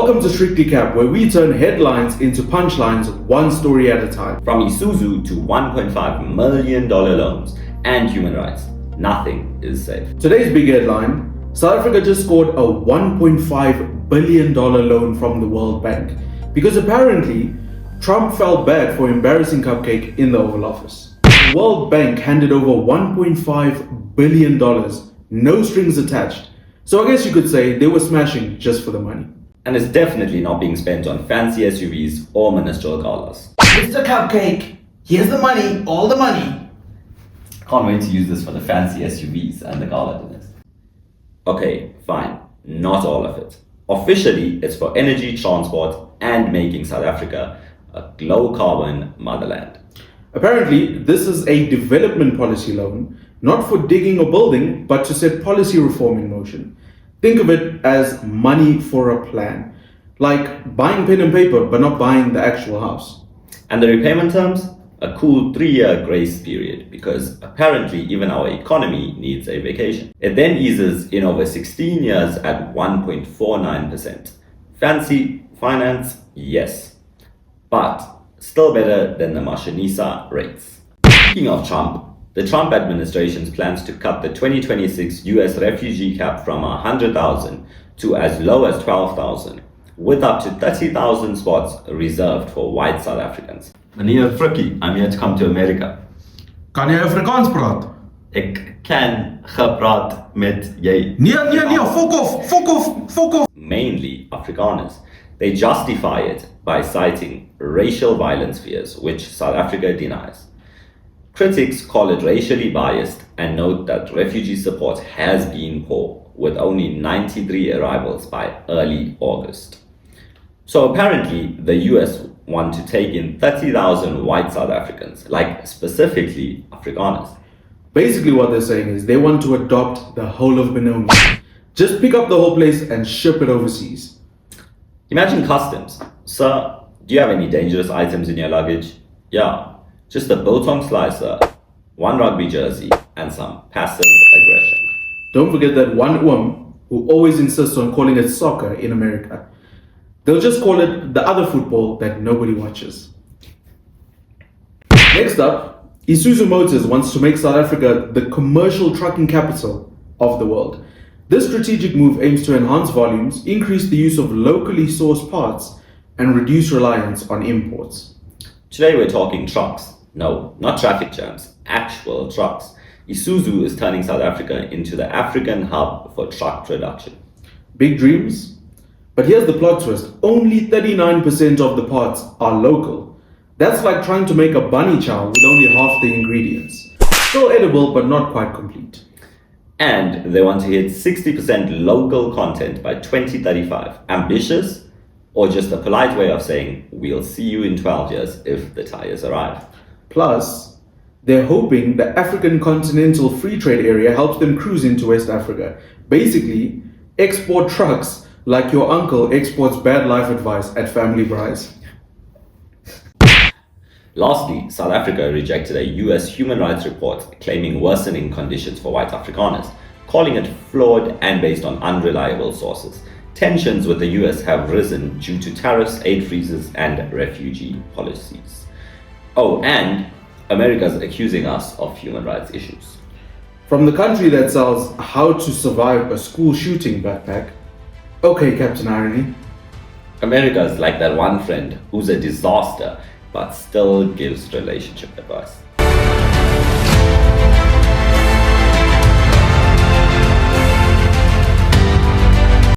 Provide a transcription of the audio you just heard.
Welcome to Strictly Cap, where we turn headlines into punchlines one story at a time. From Isuzu to $1.5 million loans and human rights, nothing is safe. Today's big headline: South Africa just scored a $1.5 billion loan from the World Bank because apparently Trump felt bad for embarrassing Cupcake in the Oval Office. The World Bank handed over $1.5 billion, no strings attached. So I guess you could say they were smashing just for the money. And it's definitely not being spent on fancy SUVs or ministerial galas. Mr. Cupcake, here's the money, all the money. Can't wait to use this for the fancy SUVs and the gala dinners. Okay, fine, not all of it. Officially, it's for energy, transport, and making South Africa a low-carbon motherland. Apparently, this is a development policy loan, not for digging or building, but to set policy reform in motion. Think of it as money for a plan, like buying pen and paper, but not buying the actual house. And the repayment terms? A cool 3-year grace period, because apparently even our economy needs a vacation. It then eases in over 16 years at 1.49%. Fancy finance? Yes. But still better than the Mashinisa rates. Speaking of Trump, the Trump administration's plans to cut the 2026 US refugee cap from 100,000 to as low as 12,000, with up to 30,000 spots reserved for white South Africans. Meneer Frikkie, I'm here to come to America. Kan jy Afrikaans praat? Ek kan gepraat met jy. Nee, fok off. Mainly Afrikaners. They justify it by citing racial violence fears, which South Africa denies. Critics call it racially biased and note that refugee support has been poor, with only 93 arrivals by early August. So apparently, the US want to take in 30,000 white South Africans, like specifically Afrikaners. Basically, what they're saying is they want to adopt the whole of Benoni. Just pick up the whole place and ship it overseas. Imagine customs. Sir, do you have any dangerous items in your luggage? Yeah. Just a biltong slicer, one rugby jersey, and some passive aggression. Don't forget that one who always insists on calling it soccer in America. They'll just call it the other football that nobody watches. Next up, Isuzu Motors wants to make South Africa the commercial trucking capital of the world. This strategic move aims to enhance volumes, increase the use of locally sourced parts, and reduce reliance on imports. Today we're talking trucks. No, not traffic jams, actual trucks. Isuzu is turning South Africa into the African hub for truck production. Big dreams? But here's the plot twist. Only 39% of the parts are local. That's like trying to make a bunny chow with only half the ingredients. Still edible, but not quite complete. And they want to hit 60% local content by 2035. Ambitious? Or just a polite way of saying, we'll see you in 12 years if the tires arrive. Plus, they're hoping the African Continental Free Trade Area helps them cruise into West Africa. Basically, export trucks like your uncle exports bad life advice at family braais. Lastly, South Africa rejected a US human rights report claiming worsening conditions for white Afrikaners, calling it flawed and based on unreliable sources. Tensions with the US have risen due to tariffs, aid freezes, and refugee policies. Oh, and America's accusing us of human rights issues. From the country that sells how to survive a school shooting backpack. Okay, Captain Irony. America's like that one friend who's a disaster but still gives relationship advice.